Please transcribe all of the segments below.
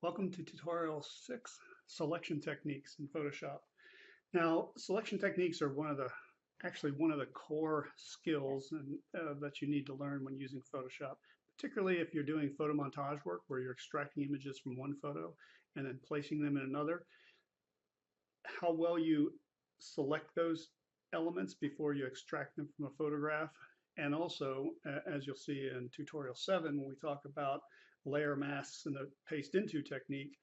Welcome to tutorial 6, selection techniques in Photoshop. Now, selection techniques are actually one of the core skills that you need to learn when using Photoshop, particularly if you're doing photo montage work where you're extracting images from one photo and then placing them in another. How well you select those elements before you extract them from a photograph. And also, as you'll see in tutorial 7, when we talk about layer masks and the paste into technique,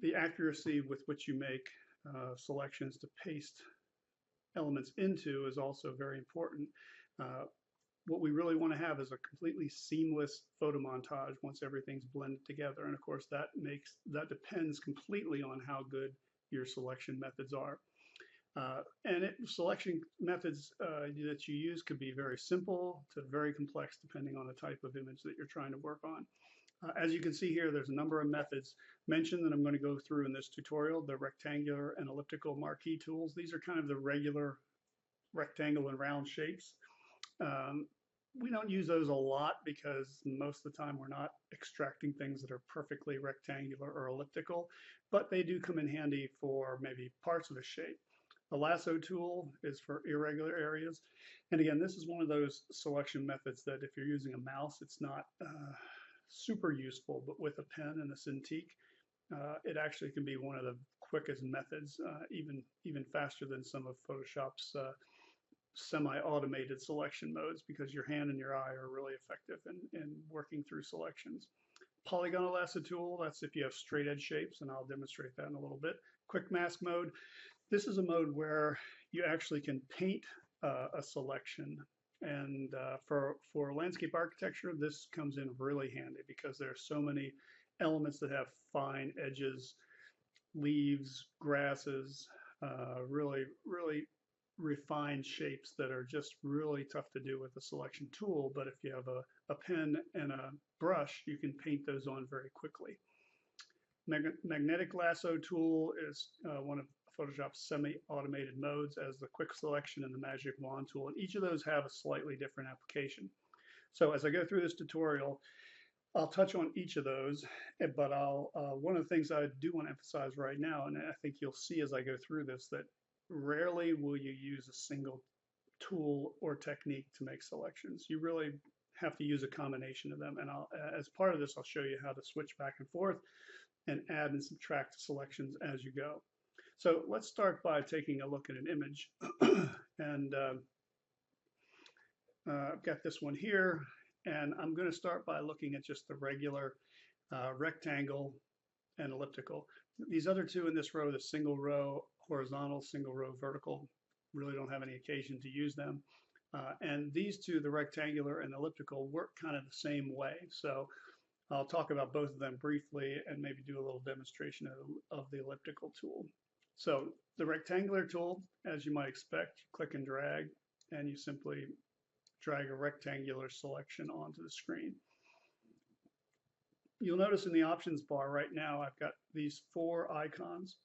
the accuracy with which you make selections to paste elements into is also very important. Uh, what we really want to have is a completely seamless photo montage once everything's blended together. And of course, that depends completely on how good your selection methods are. Selection methods that you use could be very simple to very complex depending on the type of image that you're trying to work on. As you can see here, there's a number of methods mentioned that I'm going to go through in this tutorial. The rectangular and elliptical marquee tools. These are kind of the regular rectangle and round shapes. Um, we don't use those a lot because most of the time we're not extracting things that are perfectly rectangular or elliptical, but they do come in handy for maybe parts of a shape. The lasso tool is for irregular areas. And again, this is one of those selection methods that if you're using a mouse, it's not super useful, but with a pen and a Cintiq, it actually can be one of the quickest methods, even faster than some of Photoshop's semi-automated selection modes, because your hand and your eye are really effective in working through selections. Polygonal lasso tool, that's if you have straight edge shapes, and I'll demonstrate that in a little bit. Quick mask mode, this is a mode where you actually can paint a selection. And for landscape architecture, this comes in really handy because there are so many elements that have fine edges, leaves, grasses, really refined shapes that are just really tough to do with a selection tool. But if you have a pen and a brush, you can paint those on very quickly. Magnetic lasso tool is one of Photoshop's semi-automated modes, as the quick selection and the magic wand tool, and each of those have a slightly different application. So as I go through this tutorial, I'll touch on each of those, but one of the things I do want to emphasize right now, and I think you'll see as I go through this, that rarely will you use a single tool or technique to make selections. You really have to use a combination of them, and as part of this, I'll show you how to switch back and forth and add and subtract selections as you go. So let's start by taking a look at an image. And I've got this one here, and I'm going to start by looking at just the regular rectangle and elliptical. These other two in this row, the single row horizontal, single row vertical, really don't have any occasion to use them. And these two, the rectangular and elliptical, work kind of the same way. So I'll talk about both of them briefly and maybe do a little demonstration of the elliptical tool. So the rectangular tool, as you might expect, you click and drag, and you simply drag a rectangular selection onto the screen. You'll notice in the options bar right now, I've got these 4 icons.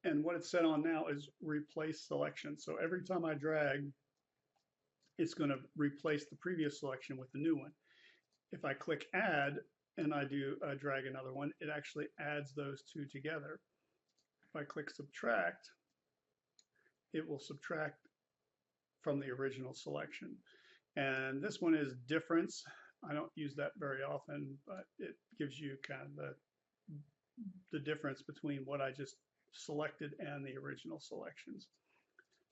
And what it's set on now is replace selection. So every time I drag, it's going to replace the previous selection with the new one. If I click add and I drag another one, it actually adds those two together. If I click subtract, it will subtract from the original selection. And this one is difference. I don't use that very often, but it gives you kind of the difference between what I just selected and the original selections.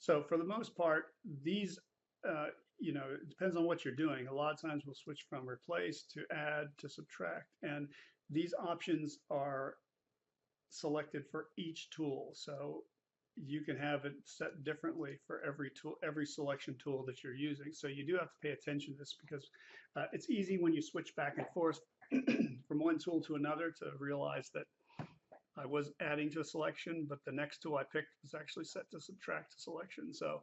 So for the most part, these it depends on what you're doing. A lot of times we'll switch from replace to add to subtract, and these options are selected for each tool. So you can have it set differently for every tool, every selection tool that you're using. So you do have to pay attention to this because it's easy when you switch back and forth from one tool to another to realize that I was adding to a selection, but the next tool I picked was actually set to subtract a selection. So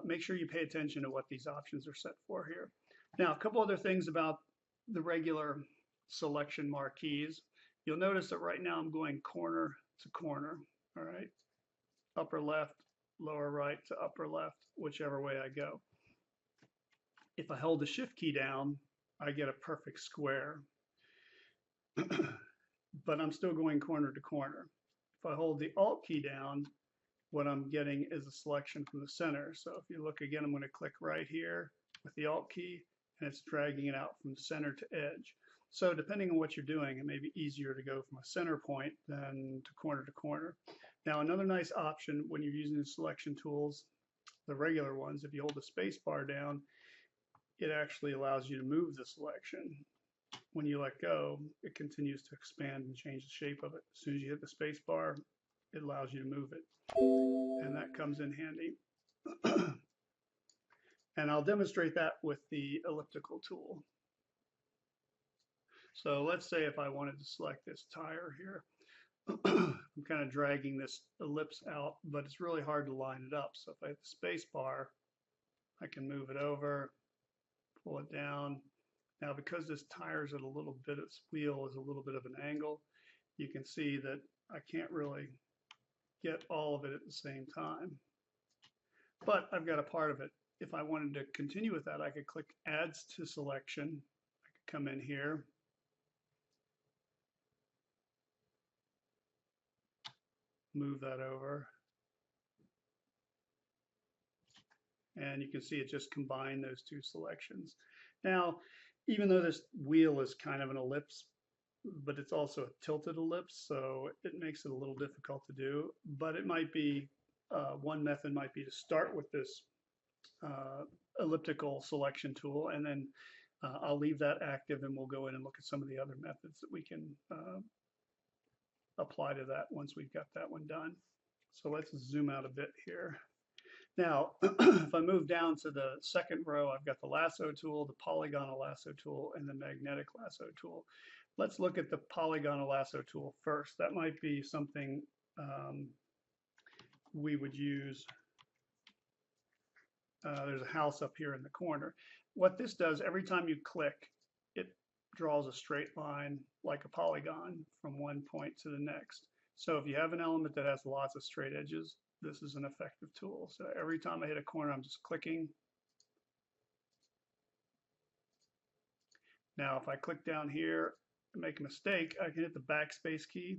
make sure you pay attention to what these options are set for here. Now, a couple other things about the regular selection marquees. You'll notice that right now I'm going corner to corner, all right? Upper left, lower right to upper left, whichever way I go. If I hold the shift key down, I get a perfect square. but I'm still going corner to corner. If I hold the Alt key down, what I'm getting is a selection from the center. So if you look again, I'm going to click right here with the Alt key, and it's dragging it out from center to edge. So depending on what you're doing, it may be easier to go from a center point than to corner. Now another nice option when you're using the selection tools, the regular ones, if you hold the space bar down, it actually allows you to move the selection. When you let go, it continues to expand and change the shape of it. As soon as you hit the space bar, it allows you to move it. And that comes in handy. And I'll demonstrate that with the elliptical tool. So let's say if I wanted to select this tire here, I'm kind of dragging this ellipse out, but it's really hard to line it up. So if I hit the space bar, I can move it over, pull it down. Now because this tire is at a little bit, its wheel is a little bit of an angle, you can see that I can't really get all of it at the same time. But I've got a part of it. If I wanted to continue with that, I could click Adds to Selection. I could come in here, move that over, and you can see it just combined those two selections. Now, even though this wheel is kind of an ellipse, but it's also a tilted ellipse, so it makes it a little difficult to do. But it might be, one method might be to start with this elliptical selection tool, and then I'll leave that active and we'll go in and look at some of the other methods that we can apply to that once we've got that one done. So let's zoom out a bit here. Now, if I move down to the second row, I've got the Lasso Tool, the Polygonal Lasso Tool, and the Magnetic Lasso Tool. Let's look at the Polygonal Lasso Tool first. That might be something we would use. There's a house up here in the corner. What this does, every time you click, it draws a straight line like a polygon from one point to the next. So if you have an element that has lots of straight edges, this is an effective tool. So every time I hit a corner, I'm just clicking. Now, if I click down here and make a mistake, I can hit the backspace key,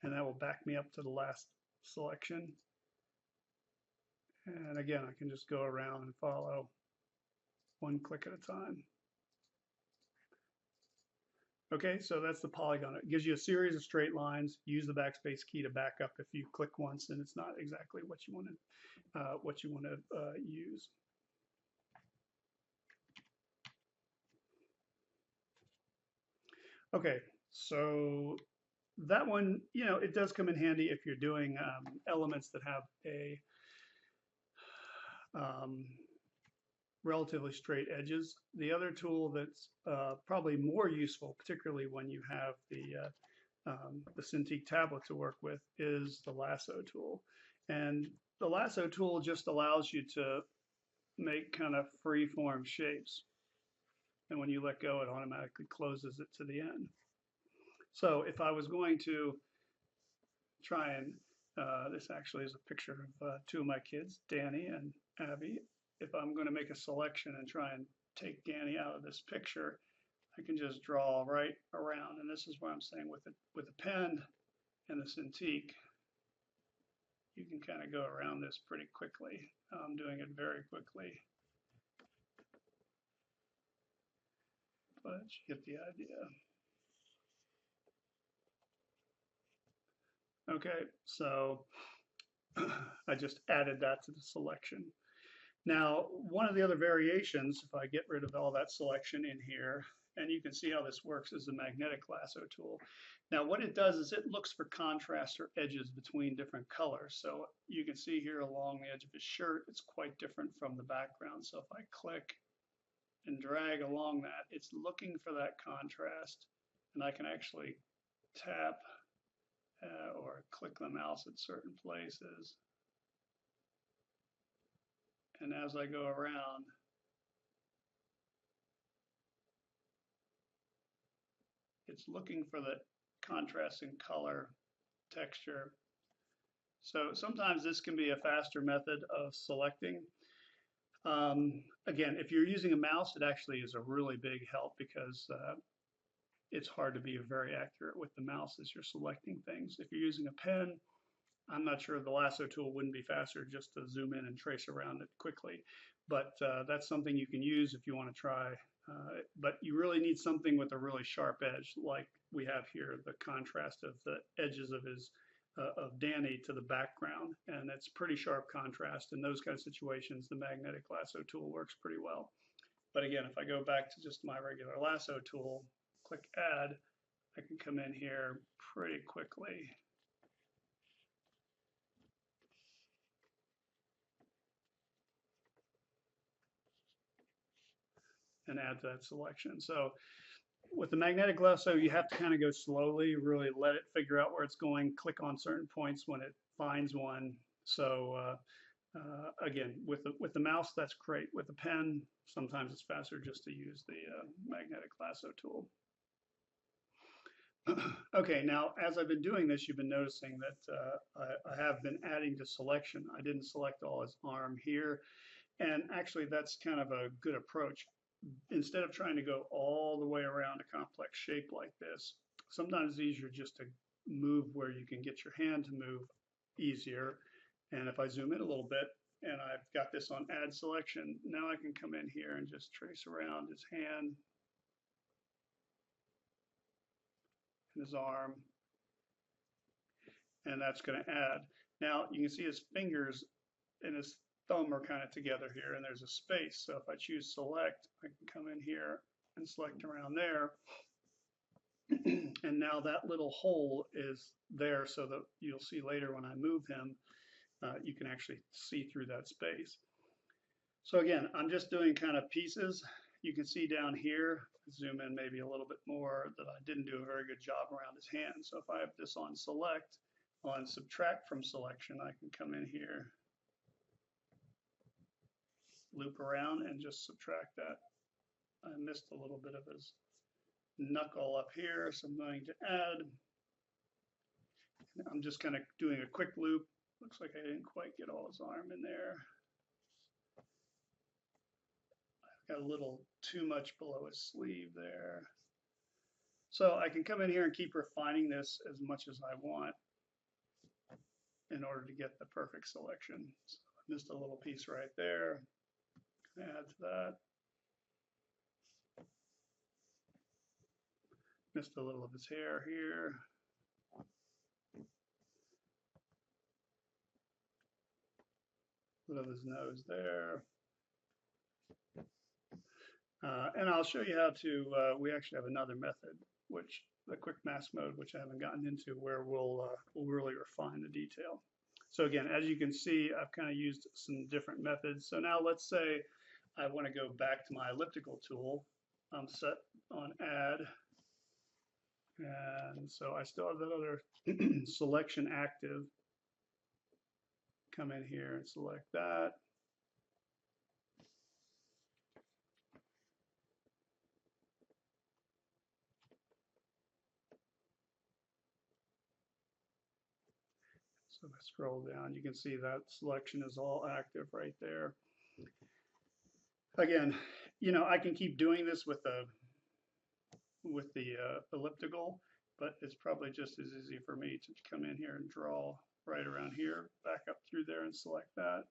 and that will back me up to the last selection. And again, I can just go around and follow one click at a time. Okay, so that's the polygon. It gives you a series of straight lines. Use the backspace key to back up if you click once and it's not exactly what you want to use. Okay, so that one, you know, it does come in handy if you're doing elements that have a relatively straight edges. The other tool that's probably more useful, particularly when you have the Cintiq tablet to work with, is the Lasso Tool. And the Lasso Tool just allows you to make kind of free-form shapes. And when you let go, it automatically closes it to the end. So if I was going to try and, this actually is a picture of two of my kids, Danny and Abby. If I'm going to make a selection and try and take Danny out of this picture, I can just draw right around. And this is what I'm saying with the pen and the Cintiq, you can kind of go around this pretty quickly. I'm doing it very quickly, but you get the idea. Okay, so I just added that to the selection. Now, one of the other variations, if I get rid of all that selection in here, and you can see how this works, is the Magnetic Lasso Tool. Now, what it does is it looks for contrast or edges between different colors. So you can see here along the edge of his shirt, it's quite different from the background. So if I click and drag along that, it's looking for that contrast, and I can actually tap or click the mouse at certain places. And as I go around, it's looking for the contrasting color, texture. So sometimes this can be a faster method of selecting. Again, if you're using a mouse, it actually is a really big help because it's hard to be very accurate with the mouse as you're selecting things. If you're using a pen, I'm not sure the lasso tool wouldn't be faster just to zoom in and trace around it quickly. But that's something you can use if you want to try. But you really need something with a really sharp edge, like we have here, the contrast of the edges of his of Danny to the background, and it's pretty sharp contrast. In those kind of situations, the magnetic lasso tool works pretty well. But again, if I go back to just my regular lasso tool, click add, I can come in here pretty quickly and add to that selection. So with the magnetic lasso, you have to kind of go slowly, really let it figure out where it's going, click on certain points when it finds one. So again, with the mouse, that's great. With the pen, sometimes it's faster just to use the magnetic lasso tool. Okay, now as I've been doing this, you've been noticing that I have been adding to selection. I didn't select all his arm here, and actually that's kind of a good approach. Instead of trying to go all the way around a complex shape like this, sometimes it's easier just to move where you can get your hand to move easier. And if I zoom in a little bit and I've got this on add selection, now I can come in here and just trace around his hand and his arm, and that's going to add. Now you can see his fingers and his thumb are kind of together here, and there's a space. So if I choose select, I can come in here and select around there. And now that little hole is there so that you'll see later when I move him, you can actually see through that space. So again, I'm just doing kind of pieces. You can see down here, zoom in maybe a little bit more, that I didn't do a very good job around his hand. So if I have this on select, on subtract from selection, I can come in here, loop around and just subtract that. I missed a little bit of his knuckle up here, so I'm going to add. I'm just kind of doing a quick loop. Looks like I didn't quite get all his arm in there. I've got a little too much below his sleeve there. So I can come in here and keep refining this as much as I want in order to get the perfect selection. So I missed a little piece right there. Add to that. Missed a little of his hair here. A little of his nose there. And I'll show you how to, we actually have another method, which the quick mask mode, which I haven't gotten into, where we'll really refine the detail. So again, as you can see, I've kind of used some different methods. So now let's say I want to go back to my elliptical tool. I'm set on add. And so I still have that other selection active. Come in here and select that. So if I scroll down, you can see that selection is all active right there. Again, you know, I can keep doing this with the elliptical, but it's probably just as easy for me to come in here and draw right around here, back up through there and select that,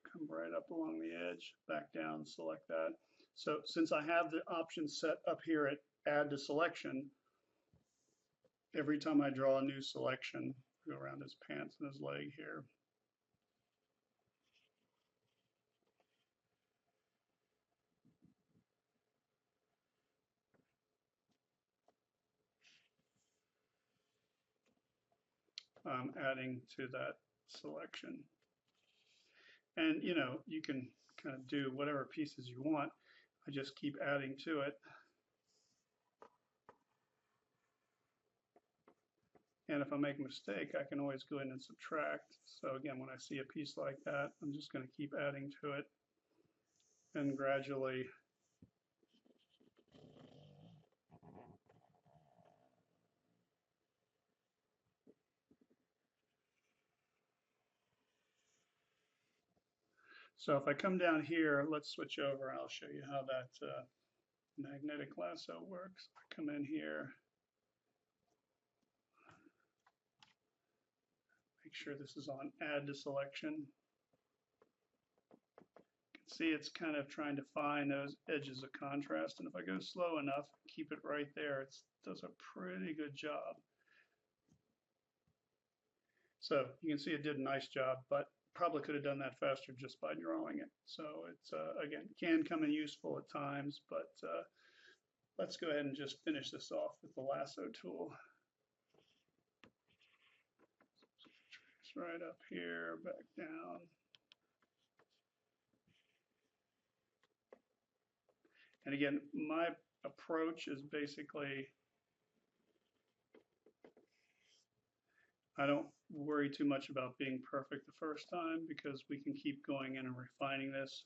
come right up along the edge, back down, select that. So since I have the option set up here at add to selection, every time I draw a new selection, go around his pants and his leg here. Adding to that selection. And you know, you can kind of do whatever pieces you want. I just keep adding to it. And if I make a mistake, I can always go in and subtract. So again, when I see a piece like that, I'm just going to keep adding to it and gradually so if I come down here, let's switch over and I'll show you how that magnetic lasso works. I come in here, make sure this is on add to selection. You can see it's kind of trying to find those edges of contrast, and if I go slow enough, keep it right there, it does a pretty good job. So you can see it did a nice job, but probably could have done that faster just by drawing it. So it's, again, can come in useful at times, but let's go ahead and just finish this off with the lasso tool. It's right up here, back down. And again, my approach is basically, I don't worry too much about being perfect the first time because we can keep going in and refining this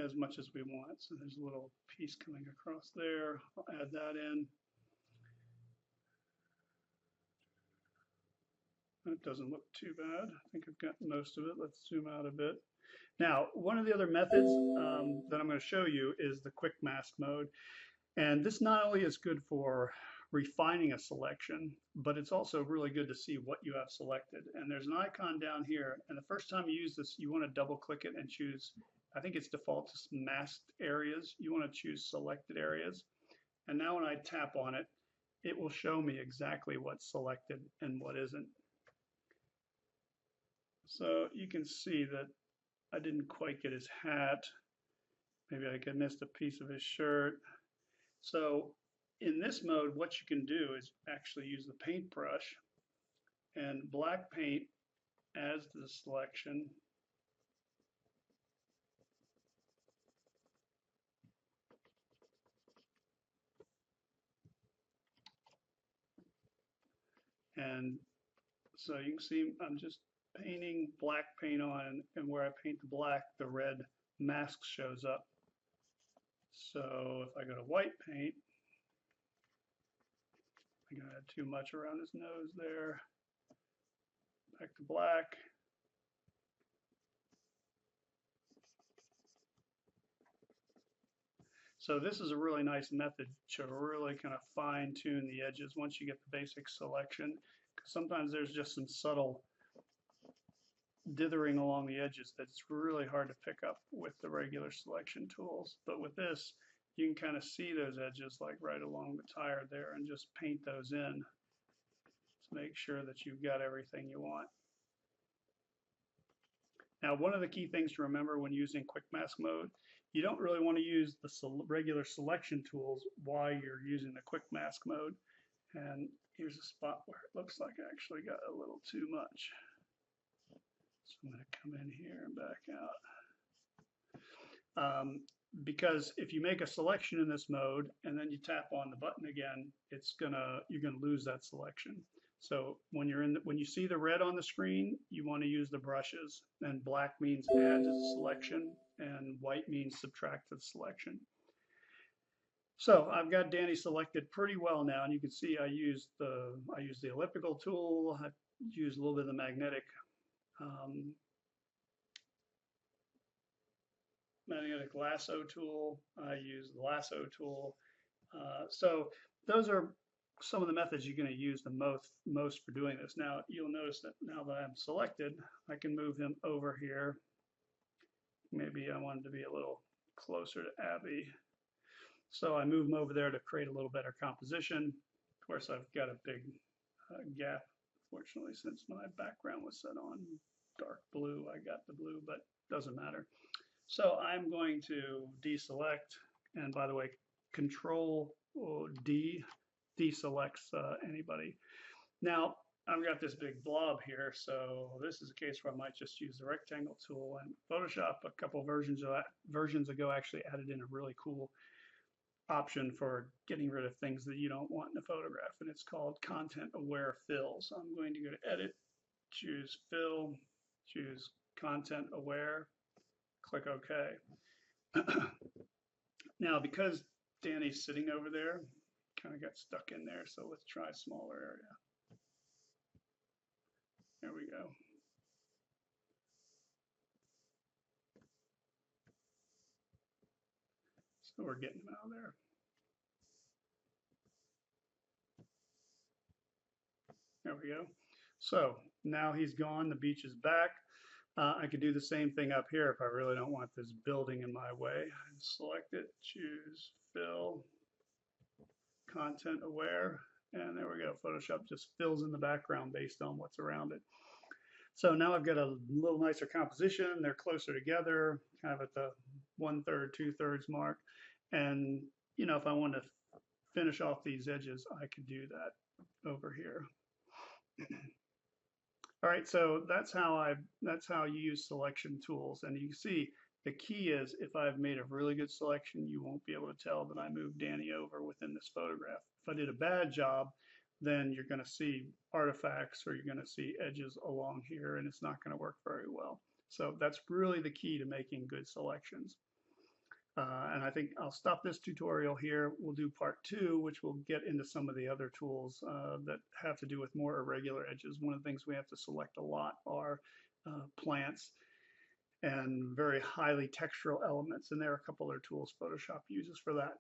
as much as we want. So there's a little piece coming across there. I'll add that in. That doesn't look too bad. I think I've got most of it. Let's zoom out a bit. Now, one of the other methods that I'm going to show you is the quick mask mode. And this not only is good for refining a selection, but it's also really good to see what you have selected. And there's an icon down here, and the first time you use this, you want to double click it and choose, I think it's default to masked areas. You want to choose selected areas. And now when I tap on it, it will show me exactly what's selected and what isn't. So you can see that I didn't quite get his hat. Maybe I missed a piece of his shirt. So in this mode, what you can do is actually use the paintbrush, and black paint adds to the selection. And so you can see I'm just painting black paint on, and where I paint the black, the red mask shows up. So if I go to white paint, I'm going to add too much around his nose there. Back to black. So this is a really nice method to really kind of fine tune the edges once you get the basic selection. Because sometimes there's just some subtle dithering along the edges that's really hard to pick up with the regular selection tools. But with this, you can kind of see those edges like right along the tire there and just paint those in to make sure that you've got everything you want. Now, one of the key things to remember when using quick mask mode, you don't really want to use the regular selection tools while you're using the quick mask mode. And here's a spot where it looks like I actually got a little too much. So I'm going to come in here and back out. Because if you make a selection in this mode and then you tap on the button again, you're gonna lose that selection. So when you see the red on the screen, you want to use the brushes, and black means add to the selection, and white means subtract to the selection. So I've got Danny selected pretty well now, and you can see I used the elliptical tool. I used a little bit of the magnetic lasso tool. I use the lasso tool. So those are some of the methods you're going to use the most for doing this. Now you'll notice that now that I'm selected, I can move him over here. Maybe I wanted to be a little closer to Abby. So I move him over there to create a little better composition. Of course, I've got a big gap, fortunately, since my background was set on dark blue. I got the blue, but doesn't matter. So I'm going to deselect, and by the way, Control D deselects anybody. Now I've got this big blob here, so this is a case where I might just use the rectangle tool. And Photoshop, a couple versions ago, actually added in a really cool option for getting rid of things that you don't want in a photograph, and it's called Content Aware Fill. So I'm going to go to Edit, choose Fill, choose Content Aware. Click OK. Now, because Danny's sitting over there, kind of got stuck in there, so let's try a smaller area. There we go. So So we're getting him out of there. There we go. So now he's gone, the beach is back. I could do the same thing up here if I really don't want this building in my way. Select it, choose fill, content aware, and there we go. Photoshop just fills in the background based on what's around it. So now I've got a little nicer composition. They're closer together, kind of at the 1/3, 2/3 mark. And you know, if I want to finish off these edges, I could do that over here. All right, so that's how you use selection tools. And you see the key is if I've made a really good selection, you won't be able to tell that I moved Danny over within this photograph. If I did a bad job, then you're going to see artifacts or you're going to see edges along here, and it's not going to work very well. So that's really the key to making good selections. And I think I'll stop this tutorial here. We'll do part 2, which will get into some of the other tools that have to do with more irregular edges. One of the things we have to select a lot are plants and very highly textural elements, and there are a couple other tools Photoshop uses for that.